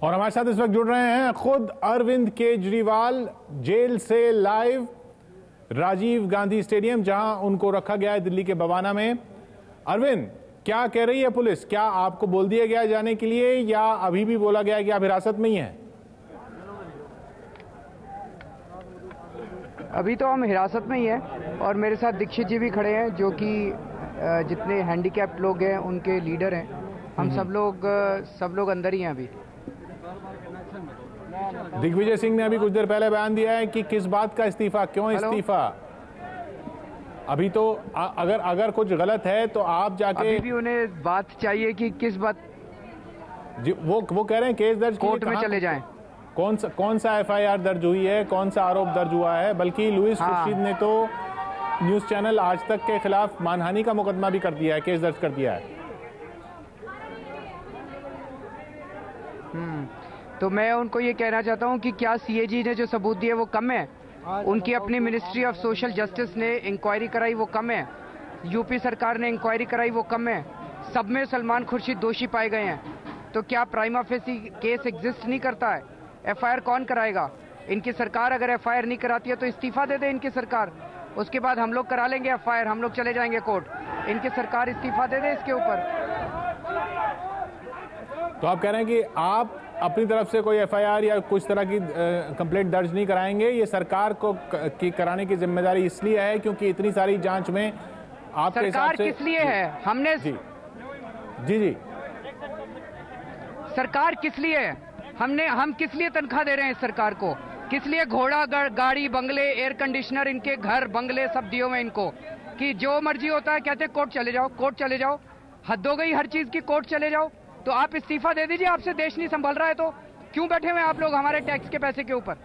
और हमारे साथ इस वक्त जुड़ रहे हैं खुद अरविंद केजरीवाल जेल से लाइव राजीव गांधी स्टेडियम, जहां उनको रखा गया है दिल्ली के बवाना में। अरविंद, क्या कह रही है पुलिस? क्या आपको बोल दिया गया जाने के लिए या अभी भी बोला गया है कि आप हिरासत में ही हैं? अभी तो हम हिरासत में ही हैं और मेरे साथ दीक्षित जी भी खड़े हैं, जो कि जितने हैंडीकैप्ड लोग हैं उनके लीडर हैं। हम सब लोग अंदर ही हैं अभी। दिग्विजय सिंह ने अभी कुछ देर पहले बयान दिया है कि किस बात का इस्तीफा, क्यों इस्तीफा? अभी तो अगर कुछ गलत है तो आप जाके अभी भी उन्हें बात चाहिए कि किस बात जी, वो कह रहे हैं केस दर्ज कोर्ट में चले जाएं। कौन सा एफआईआर दर्ज हुई है, कौन सा आरोप दर्ज हुआ है? बल्कि लुइस खुर्शीद ने तो न्यूज चैनल आज तक के खिलाफ मानहानि का मुकदमा भी कर दिया है, केस दर्ज कर दिया है। तो मैं उनको ये कहना चाहता हूँ कि क्या सीएजी ने जो सबूत दिए वो कम है? उनकी अपनी मिनिस्ट्री ऑफ सोशल जस्टिस ने इंक्वायरी कराई, वो कम है? यूपी सरकार ने इंक्वायरी कराई, वो कम है? सब में सलमान खुर्शीद दोषी पाए गए हैं, तो क्या प्राइमा फेसी केस एग्जिस्ट नहीं करता है? एफआईआर कौन कराएगा? इनकी सरकार अगर एफआईआर नहीं कराती है तो इस्तीफा दे दे इनकी सरकार, उसके बाद हम लोग करा लेंगे एफआईआर, हम लोग चले जाएंगे कोर्ट। इनकी सरकार इस्तीफा दे दे इसके ऊपर। तो आप कह रहे हैं कि आप अपनी तरफ से कोई एफआईआर या कुछ तरह की कंप्लेंट दर्ज नहीं कराएंगे, ये सरकार को कराने की जिम्मेदारी इसलिए है क्योंकि इतनी सारी जांच में आपके हिसाब से सरकार किस लिए है? हमने जी सरकार किस लिए है? हम किस लिए तनख्वाह दे रहे हैं इस सरकार को? किस लिए घोड़ा गाड़ी बंगले एयर कंडीशनर, इनके घर बंगले सब दिए हुए इनको कि जो मर्जी होता है कहते कोर्ट चले जाओ, कोर्ट चले जाओ। हद हो गई हर चीज की, कोर्ट चले जाओ। तो आप इस्तीफा दे दीजिए, आपसे देश नहीं संभल रहा है तो क्यों बैठे हुए आप लोग हमारे टैक्स के पैसे के ऊपर?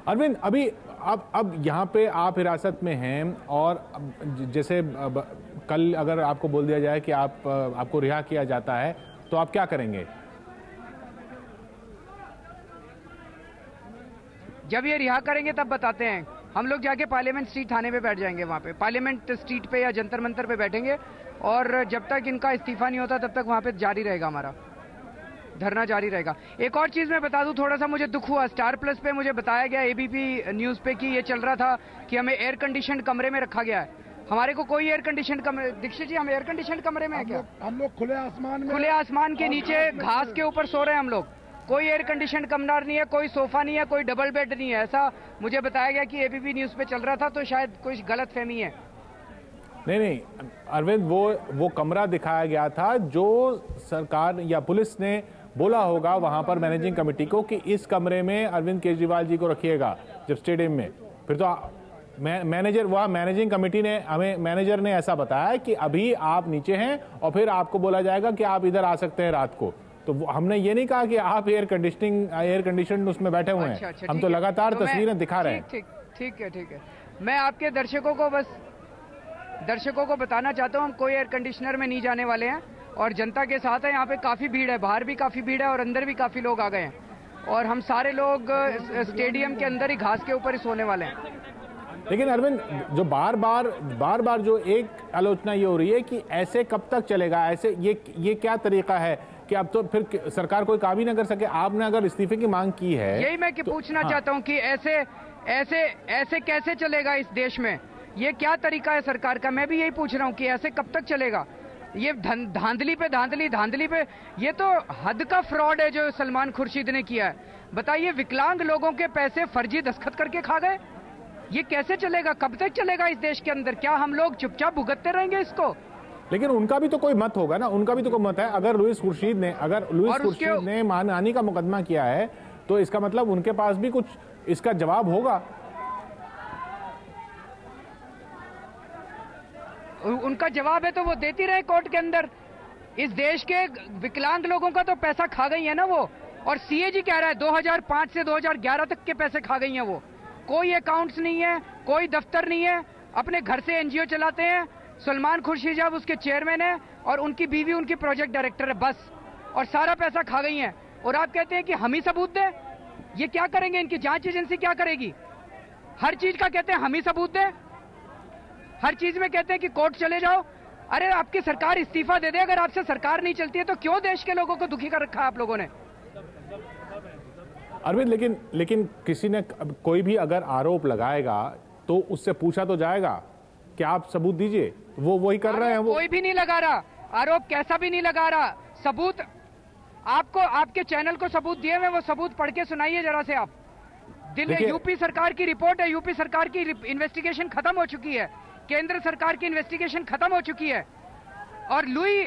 अरविंद, अभी अब यहाँ पे आप हिरासत में हैं और जैसे कल अगर आपको बोल दिया जाए कि आपको रिहा किया जाता है तो आप क्या करेंगे? जब ये रिहा करेंगे तब बताते हैं। हम लोग जाके पार्लियामेंट स्ट्रीट थाने पे बैठ जाएंगे, वहां पे पार्लियामेंट स्ट्रीट पे या जंतर मंतर पे बैठेंगे और जब तक इनका इस्तीफा नहीं होता तब तक वहां पे जारी रहेगा, हमारा धरना जारी रहेगा। एक और चीज मैं बता दूं, थोड़ा सा मुझे दुख हुआ, स्टार प्लस पे मुझे बताया गया एबीपी न्यूज पे कि ये चल रहा था कि हमें एयर कंडीशन कमरे में रखा गया है। हमारे को कोई एयर कंडीशन कमरे, दीक्षित जी हम एयर कंडीशन कमरे में है क्या? हम लोग खुले आसमान के नीचे घास के ऊपर सो रहे हैं हम लोग। कोई एयर कंडीशन कमरा नहीं है, कोई सोफा नहीं है, कोई डबल बेड नहीं है, ऐसा मुझे बताया गया कि एबीपी न्यूज पे चल रहा था, तो शायद कुछ गलत फहमी है। नहीं अरविंद, वो कमरा दिखाया गया था जो सरकार या पुलिस ने बोला होगा वहां पर मैनेजिंग कमेटी को कि इस कमरे में अरविंद केजरीवाल जी को रखिएगा जब स्टेडियम में। फिर तो मैनेजर, वह मैनेजिंग कमेटी ने हमें, मैनेजर ने ऐसा बताया कि अभी आप नीचे हैं और फिर आपको बोला जाएगा कि आप इधर आ सकते हैं रात को। तो हमने ये नहीं कहा कि आप एयर कंडीशन उसमें बैठे हुए हैं। हम तो लगातार तस्वीरें दिखा रहे हैं। ठीक है। मैं आपके दर्शकों को बताना चाहता हूं, हम कोई एयर कंडीशनर में नहीं जाने वाले हैं और जनता के साथ है। यहाँ पे काफी भीड़ है, बाहर भी काफी भीड़ है और अंदर भी काफी लोग आ गए हैं और हम सारे लोग स्टेडियम के अंदर ही घास के ऊपर ही सोने वाले हैं। लेकिन अरविंद, जो बार बार जो एक आलोचना ये हो रही है कि ऐसे कब तक चलेगा, ऐसे ये क्या तरीका है कि अब तो फिर सरकार कोई काम ही ना कर सके? आपने अगर इस्तीफे की मांग की है, यही मैं पूछना चाहता हूं कि ऐसे कैसे चलेगा इस देश में? ये क्या तरीका है सरकार का? मैं भी यही पूछ रहा हूं कि ऐसे कब तक चलेगा? ये धांधली पे ये तो हद का फ्रॉड है जो सलमान खुर्शीद ने किया है। बताइए, विकलांग लोगों के पैसे फर्जी दस्तखत करके खा गए। ये कैसे चलेगा? कब तक चलेगा इस देश के अंदर? क्या हम लोग चुपचाप भुगतते रहेंगे इसको? लेकिन उनका भी तो कोई मत होगा ना, उनका भी तो कोई मत है। अगर लुइस खुर्शीद ने मानहानि का मुकदमा किया है तो इसका मतलब उनके पास भी कुछ इसका जवाब होगा। उनका जवाब है तो वो देती रहे कोर्ट के अंदर। इस देश के विकलांग लोगों का तो पैसा खा गई है ना वो। और सीएजी कह रहा है 2005 से 2011 तक के पैसे खा गई हैं वो। कोई अकाउंट्स नहीं है, कोई दफ्तर नहीं है, अपने घर से एनजीओ चलाते हैं। सलमान खुर्शीद साहब उसके चेयरमैन है और उनकी बीवी उनकी प्रोजेक्ट डायरेक्टर है, बस। और सारा पैसा खा गई हैं और आप कहते हैं कि हम ही सबूत दें? ये क्या करेंगे? इनकी जांच एजेंसी क्या करेगी? हर चीज का कहते हैं हम ही सबूत दें, हर चीज में कहते हैं कि कोर्ट चले जाओ। अरे आपकी सरकार इस्तीफा दे दे, अगर आपसे सरकार नहीं चलती है तो क्यों देश के लोगों को दुखी कर रखा है आप लोगों ने? अरविंद, लेकिन किसी ने कोई भी अगर आरोप लगाएगा तो उससे पूछा तो जाएगा कि आप सबूत दीजिए। वो वही कर रहे हैं। वो कोई भी नहीं लगा रहा आरोप, कैसा भी नहीं लगा रहा। सबूत आपको, आपके चैनल को सबूत दिए हुए, वो सबूत पढ़ के सुनाइए जरा से आप। दिल्ली यूपी सरकार की रिपोर्ट है, यूपी सरकार की इन्वेस्टिगेशन खत्म हो चुकी है, केंद्र सरकार की इन्वेस्टिगेशन खत्म हो चुकी है और लुई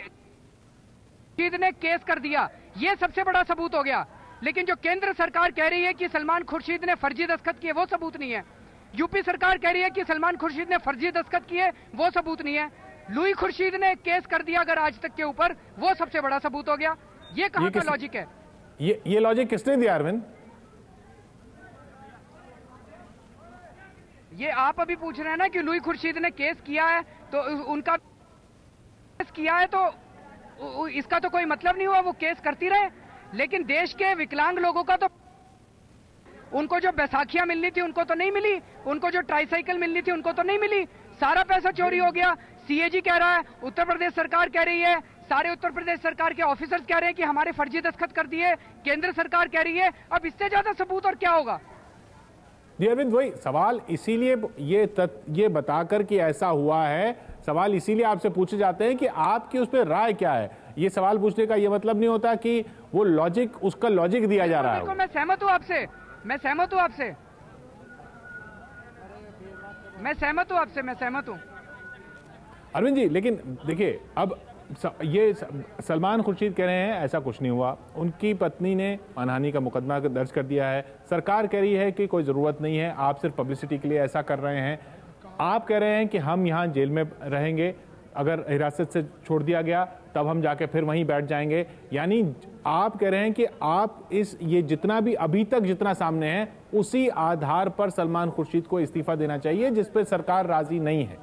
ने केस कर दिया, ये सबसे बड़ा सबूत हो गया। लेकिन जो केंद्र सरकार कह रही है कि सलमान खुर्शीद ने फर्जी दस्तखत किए, वो सबूत नहीं है। यूपी सरकार कह रही है कि सलमान खुर्शीद ने फर्जी दस्तखत किए, वो सबूत नहीं है। लुई खुर्शीद ने केस कर दिया अगर आज तक के ऊपर, वो सबसे बड़ा सबूत हो गया। ये कहां का लॉजिक है? ये लॉजिक किसने दिया अरविंद? ये आप अभी पूछ रहे हैं ना कि लुई खुर्शीद ने केस किया है, तो उनका केस किया है तो इसका तो कोई मतलब नहीं हुआ, वो केस करती रहे। लेकिन देश के विकलांग लोगों का तो, उनको जो बैसाखियां मिलनी थी उनको तो नहीं मिली, उनको जो ट्राईसाइकिल मिलनी थी उनको तो नहीं मिली, सारा पैसा चोरी हो गया। सीएजी कह रहा है, उत्तर प्रदेश सरकार कह रही है, सारे उत्तर प्रदेश सरकार के ऑफिसर्स कह रहे हैं कि हमारे फर्जी दस्तखत कर दिए, केंद्र सरकार कह रही है। अब इससे ज्यादा सबूत और क्या होगा? जी अरविंद, वही सवाल, इसीलिए ये बताकर कि ऐसा हुआ है, सवाल इसीलिए आपसे पूछे जाते हैं कि आपकी उस पर राय क्या है। ये सवाल पूछने का ये मतलब नहीं होता कि वो लॉजिक, उसका लॉजिक दिया जा रहा है। मैं सहमत हूं आपसे, मैं सहमत हूं आपसे, मैं सहमत हूं आपसे, मैं सहमत हूं अरविंद जी। लेकिन देखिए, अब ये सलमान खुर्शीद कह रहे हैं ऐसा कुछ नहीं हुआ, उनकी पत्नी ने मानहानि का मुकदमा दर्ज कर दिया है, सरकार कह रही है कि कोई ज़रूरत नहीं है, आप सिर्फ पब्लिसिटी के लिए ऐसा कर रहे हैं। आप कह रहे हैं कि हम यहाँ जेल में रहेंगे, अगर हिरासत से छोड़ दिया गया तब हम जाके फिर वहीं बैठ जाएंगे। यानी आप कह रहे हैं कि आप ये जितना भी अभी तक जितना सामने है उसी आधार पर सलमान खुर्शीद को इस्तीफा देना चाहिए, जिस पर सरकार राजी नहीं है।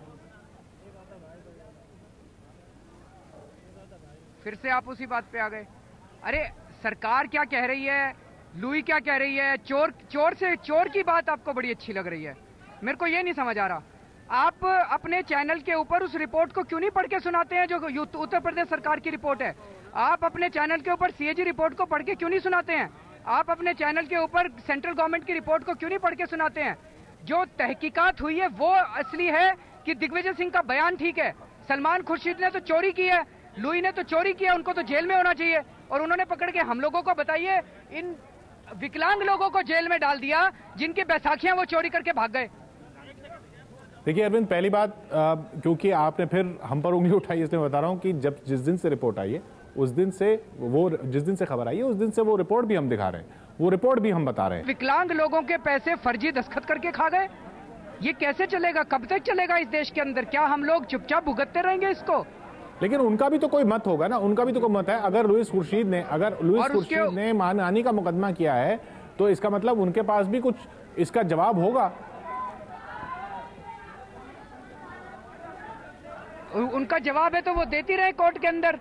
फिर से आप उसी बात पे आ गए। अरे सरकार क्या कह रही है, लुई क्या कह रही है, चोर की बात आपको बड़ी अच्छी लग रही है, मेरे को ये नहीं समझ आ रहा। आप अपने चैनल के ऊपर उस रिपोर्ट को क्यों नहीं पढ़ के सुनाते हैं जो उत्तर प्रदेश सरकार की रिपोर्ट है? आप अपने चैनल के ऊपर सीएजी रिपोर्ट को पढ़ के क्यों नहीं सुनाते हैं? आप अपने चैनल के ऊपर सेंट्रल गवर्नमेंट की रिपोर्ट को क्यों नहीं पढ़ के सुनाते हैं? जो तहकीकात हुई है वो असली है कि दिग्विजय सिंह का बयान ठीक है, सलमान खुर्शीद ने तो चोरी की है, लुई ने तो चोरी किया, उनको तो जेल में होना चाहिए। और उन्होंने पकड़ के हम लोगों को, बताइए, इन विकलांग लोगों को जेल में डाल दिया जिनकी बैसाखियां वो चोरी करके भाग गए। देखिए अरविंद, पहली बात, क्योंकि आपने फिर हम पर उंगली उठाई, इसलिए बता रहा हूं कि जिस दिन से रिपोर्ट आई है उस दिन से जिस दिन से खबर आई है उस दिन से वो रिपोर्ट भी हम दिखा रहे हैं, वो रिपोर्ट भी हम बता रहे हैं। विकलांग लोगों के पैसे फर्जी दस्तखत करके खा गए, ये कैसे चलेगा? कब तक चलेगा इस देश के अंदर? क्या हम लोग चुपचाप भुगतते रहेंगे इसको? लेकिन उनका भी तो कोई मत होगा ना, उनका भी तो कोई मत है। अगर लुईस खुर्शीद ने मानहानि का मुकदमा किया है तो इसका मतलब उनके पास भी कुछ इसका जवाब होगा। उनका जवाब है तो वो देती रहे कोर्ट के अंदर।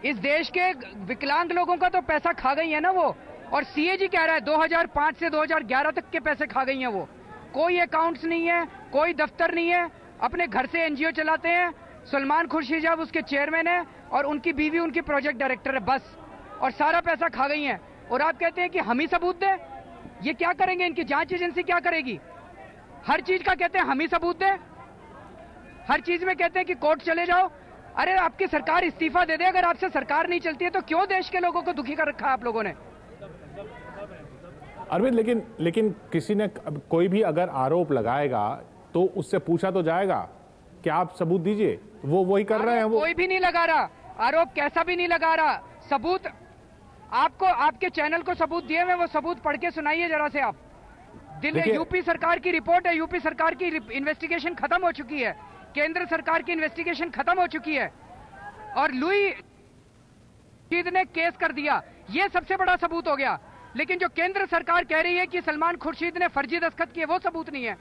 इस देश के विकलांग लोगों का तो पैसा खा गई है ना वो। और सीएजी कह रहा है 2005 से 2011 तक के पैसे खा गई हैं वो। कोई अकाउंट्स नहीं है, कोई दफ्तर नहीं है, अपने घर से एनजीओ चलाते हैं। सलमान खुर्शीद साहब उसके चेयरमैन है और उनकी बीवी उनकी प्रोजेक्ट डायरेक्टर है, बस। और सारा पैसा खा गई हैं। और आप कहते हैं कि हम ही सबूत दें? ये क्या करेंगे? इनकी जांच एजेंसी क्या करेगी? हर चीज का कहते हैं हम ही सबूत दें, हर चीज में कहते हैं कि कोर्ट चले जाओ। अरे आपकी सरकार इस्तीफा दे दे, अगर आपसे सरकार नहीं चलती है तो क्यों देश के लोगों को दुखी कर रखा है आप लोगों ने? अरविंद, लेकिन किसी ने, कोई भी अगर आरोप लगाएगा तो उससे पूछा तो जाएगा कि आप सबूत दीजिए। वो वही कर रहे हैं। वो कोई भी नहीं लगा रहा आरोप, कैसा भी नहीं लगा रहा। सबूत आपको, आपके चैनल को सबूत दिए हुए, वो सबूत पढ़ के सुनाइए जरा से आप। दिल्ली यूपी सरकार की रिपोर्ट है, यूपी सरकार की इन्वेस्टिगेशन खत्म हो चुकी है, केंद्र सरकार की इन्वेस्टिगेशन खत्म हो चुकी है और लुई ने केस कर दिया, ये सबसे बड़ा सबूत हो गया। लेकिन जो केंद्र सरकार कह रही है कि सलमान खुर्शीद ने फर्जी दस्तखत किए, वो सबूत नहीं है।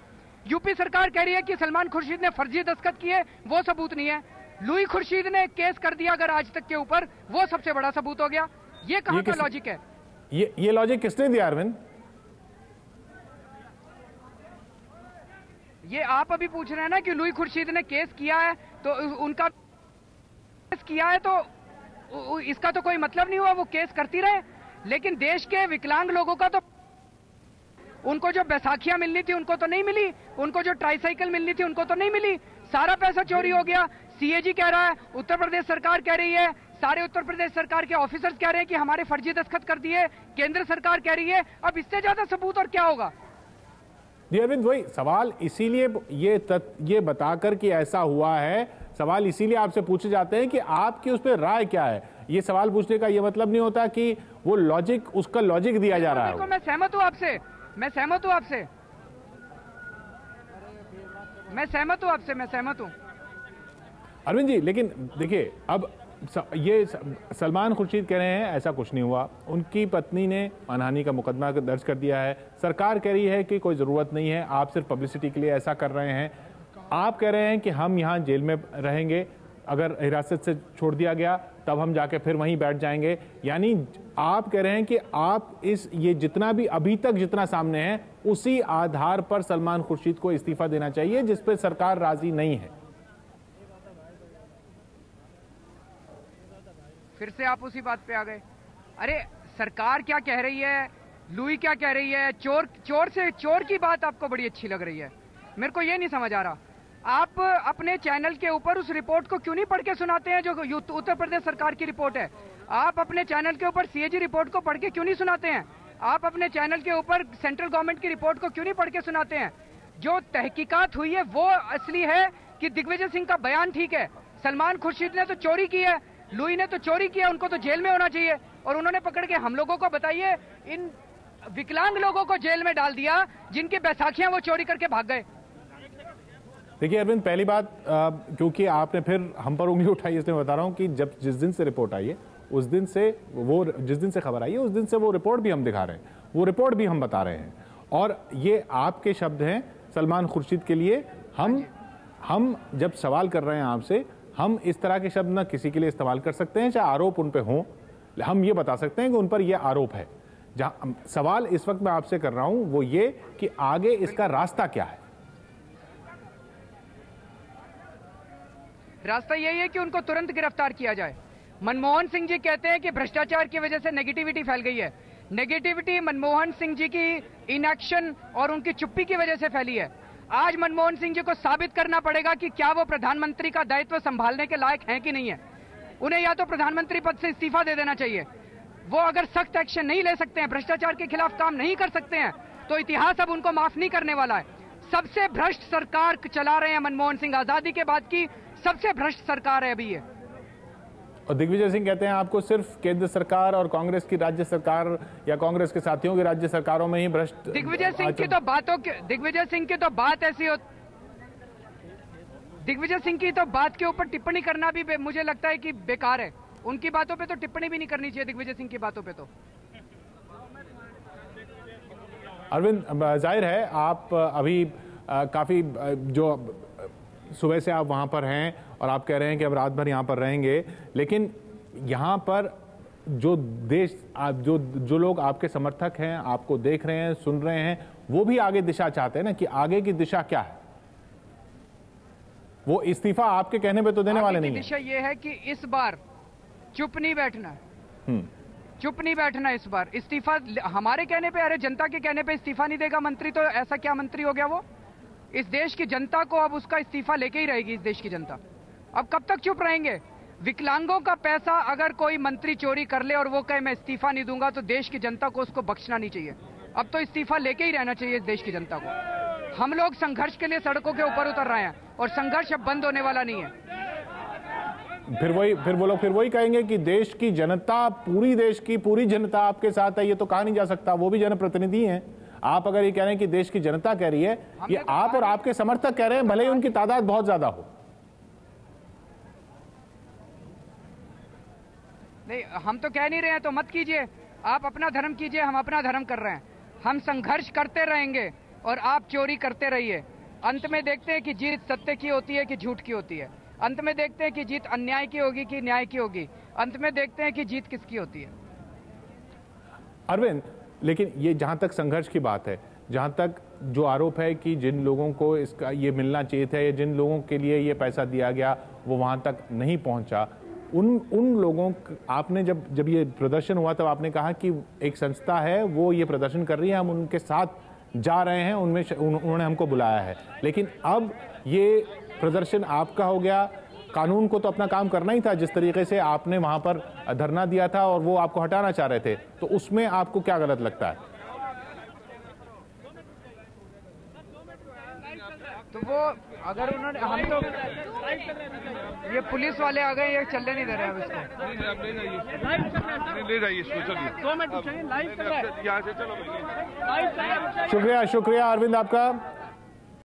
यूपी सरकार कह रही है कि सलमान खुर्शीद ने फर्जी दस्तखत किए, वो सबूत नहीं है। लुई खुर्शीद ने केस कर दिया अगर आज तक के ऊपर, वो सबसे बड़ा सबूत हो गया। ये कहां का लॉजिक है? ये लॉजिक किसने दिया अरविंद? ये आप अभी पूछ रहे हैं ना कि लुई खुर्शीद ने केस किया है तो उनका केस किया है तो इसका तो कोई मतलब नहीं हुआ, वो केस करती रहे। लेकिन देश के विकलांग लोगों का तो, उनको जो बैसाखियां मिलनी थी उनको तो नहीं मिली, उनको जो ट्राईसाइकिल मिलनी थी उनको तो नहीं मिली, सारा पैसा चोरी हो गया। सीएजी कह रहा है, उत्तर प्रदेश सरकार कह रही है, सारे उत्तर प्रदेश सरकार के ऑफिसर्स कह रहे हैं कि हमारे फर्जी दस्तखत कर दिए, केंद्र सरकार कह रही है। अब इससे ज्यादा सबूत और क्या होगा? जी अरविंद, वही सवाल इसीलिए ये बताकर कि ऐसा हुआ है, सवाल इसीलिए आपसे पूछे जाते हैं कि आपकी उस पर राय क्या है। ये सवाल पूछने का ये मतलब नहीं होता कि वो लॉजिक, उसका लॉजिक दिया जा रहा है। मैं सहमत हूं आपसे, मैं सहमत हूं आपसे, मैं सहमत हूं आपसे, मैं सहमत हूं अरविंद जी। लेकिन देखिए, अब ये सलमान खुर्शीद कह रहे हैं ऐसा कुछ नहीं हुआ, उनकी पत्नी ने मानहानि का मुकदमा दर्ज कर दिया है, सरकार कह रही है कि कोई ज़रूरत नहीं है, आप सिर्फ पब्लिसिटी के लिए ऐसा कर रहे हैं। आप कह रहे हैं कि हम यहाँ जेल में रहेंगे, अगर हिरासत से छोड़ दिया गया तब हम जाके फिर वहीं बैठ जाएंगे। यानी आप कह रहे हैं कि आप ये जितना भी अभी तक जितना सामने है उसी आधार पर सलमान खुर्शीद को इस्तीफा देना चाहिए, जिस पर सरकार राजी नहीं है। फिर से आप उसी बात पे आ गए। अरे सरकार क्या कह रही है, लुई क्या कह रही है, चोर की बात आपको बड़ी अच्छी लग रही है। मेरे को ये नहीं समझ आ रहा, आप अपने चैनल के ऊपर उस रिपोर्ट को क्यों नहीं पढ़ के सुनाते हैं जो उत्तर प्रदेश सरकार की रिपोर्ट है? आप अपने चैनल के ऊपर सीएजी रिपोर्ट को पढ़ के क्यों नहीं सुनाते हैं? आप अपने चैनल के ऊपर सेंट्रल गवर्नमेंट की रिपोर्ट को क्यों नहीं पढ़ के सुनाते हैं? जो तहकीकात हुई है वो असली है कि दिग्विजय सिंह का बयान ठीक है, सलमान खुर्शीद ने तो चोरी की है, लुई ने तो चोरी किया, उनको तो जेल में होना चाहिए। और उन्होंने पकड़ के हम लोगों को, बताइए, इन विकलांग लोगों को जेल में डाल दिया जिनकी बैसाखियां वो चोरी करके भाग गए। देखिए अरविंद, पहली बात, क्योंकि आपने फिर हम पर उंगली उठाई, इसलिए बता रहा हूं कि जिस दिन से रिपोर्ट आई है उस दिन से जिस दिन से खबर आई है उस दिन से वो रिपोर्ट भी हम दिखा रहे हैं, वो रिपोर्ट भी हम बता रहे हैं। और ये आपके शब्द हैं सलमान खुर्शीद के लिए। हम जब सवाल कर रहे हैं आपसे, हम इस तरह के शब्द न किसी के लिए इस्तेमाल कर सकते हैं, चाहे आरोप उन पे हों। हम ये बता सकते हैं कि उन पर यह आरोप है। जहां सवाल इस वक्त मैं आपसे कर रहा हूं वो ये कि आगे इसका रास्ता क्या है। रास्ता यही है कि उनको तुरंत गिरफ्तार किया जाए। मनमोहन सिंह जी कहते हैं कि भ्रष्टाचार की वजह से नेगेटिविटी फैल गई है। नेगेटिविटी मनमोहन सिंह जी की इनएक्शन और उनकी चुप्पी की वजह से फैली है। आज मनमोहन सिंह जी को साबित करना पड़ेगा कि क्या वो प्रधानमंत्री का दायित्व संभालने के लायक हैं कि नहीं है। उन्हें या तो प्रधानमंत्री पद से इस्तीफा दे देना चाहिए। वो अगर सख्त एक्शन नहीं ले सकते हैं, भ्रष्टाचार के खिलाफ काम नहीं कर सकते हैं, तो इतिहास अब उनको माफ नहीं करने वाला है। सबसे भ्रष्ट सरकार चला रहे हैं मनमोहन सिंह, आजादी के बाद की सबसे भ्रष्ट सरकार है अभी ये। और दिग्विजय सिंह कहते हैं आपको सिर्फ केंद्र सरकार और कांग्रेस की राज्य सरकार या कांग्रेस के साथियों की राज्य सरकारों में ही भ्रष्ट। दिग्विजय सिंह की तो बात ऐसी हो, दिग्विजय सिंह की तो बात के ऊपर टिप्पणी करना भी मुझे लगता है कि बेकार है। उनकी बातों पे तो टिप्पणी भी नहीं करनी चाहिए, दिग्विजय सिंह की बातों पे तो। अरविंद, जाहिर है आप अभी काफी जो सुबह से आप वहां पर हैं और आप कह रहे हैं कि अब रात भर यहां पर रहेंगे, लेकिन यहां पर जो जो लोग आपके समर्थक हैं, आपको देख रहे हैं, सुन रहे हैं, वो भी आगे दिशा चाहते हैं ना कि आगे की दिशा क्या है। वो इस्तीफा आपके कहने पे तो देने वाले नहीं है। दिशा ये है कि इस बार चुप नहीं बैठना, चुप नहीं बैठना। इस बार इस्तीफा हमारे कहने पे, अरे जनता के कहने पे इस्तीफा नहीं देगा मंत्री, तो ऐसा क्या मंत्री हो गया वो? इस देश की जनता को अब उसका इस्तीफा लेके ही रहेगी। इस देश की जनता अब कब तक चुप रहेंगे? विकलांगों का पैसा अगर कोई मंत्री चोरी कर ले और वो कहे मैं इस्तीफा नहीं दूंगा, तो देश की जनता को उसको बख्शना नहीं चाहिए। अब तो इस्तीफा लेके ही रहना चाहिए इस देश की जनता को। हम लोग संघर्ष के लिए सड़कों के ऊपर उतर रहे हैं और संघर्ष अब बंद होने वाला नहीं है। फिर वो लोग वही कहेंगे कि देश की जनता, पूरी जनता आपके साथ है। ये तो कहा नहीं जा सकता, वो भी जनप्रतिनिधि हैं। आप अगर ये कह रहे हैं कि देश की जनता कह रही है, ये आप और आपके समर्थक कह रहे हैं, भले ही उनकी तादाद बहुत ज्यादा हो। नहीं, हम तो कह नहीं रहे हैं तो मत कीजिए, आप अपना धर्म कीजिए, हम अपना धर्म कर रहे हैं। हम संघर्ष करते रहेंगे और आप चोरी करते रहिए। अंत में देखते हैं कि जीत सत्य की होती है कि झूठ की होती है। अंत में देखते हैं कि जीत अन्याय की होगी कि न्याय की होगी। अंत में देखते हैं कि जीत किसकी होती है। अरविंद, लेकिन ये जहां तक संघर्ष की बात है, जहां तक जो आरोप है कि जिन लोगों को इसका ये मिलना चाहिए था या जिन लोगों के लिए ये पैसा दिया गया वो वहां तक नहीं पहुंचा, उन लोगों आपने जब ये प्रदर्शन हुआ तब आपने कहा कि एक संस्था है वो ये प्रदर्शन कर रही है, हम उनके साथ जा रहे हैं, उन्होंने हमको बुलाया है। लेकिन अब ये प्रदर्शन आपका हो गया, कानून को तो अपना काम करना ही था। जिस तरीके से आपने वहां पर धरना दिया था और वो आपको हटाना चाह रहे थे, तो उसमें आपको क्या गलत लगता है? तो वो अगर उन्होंने, हम तो ये पुलिस वाले आ गए, ये चलने नहीं दे रहे हैं इसको। ले जाइए इसको, चलिए 2 मिनट यहाँ से चलो। शुक्रिया अरविंद आपका।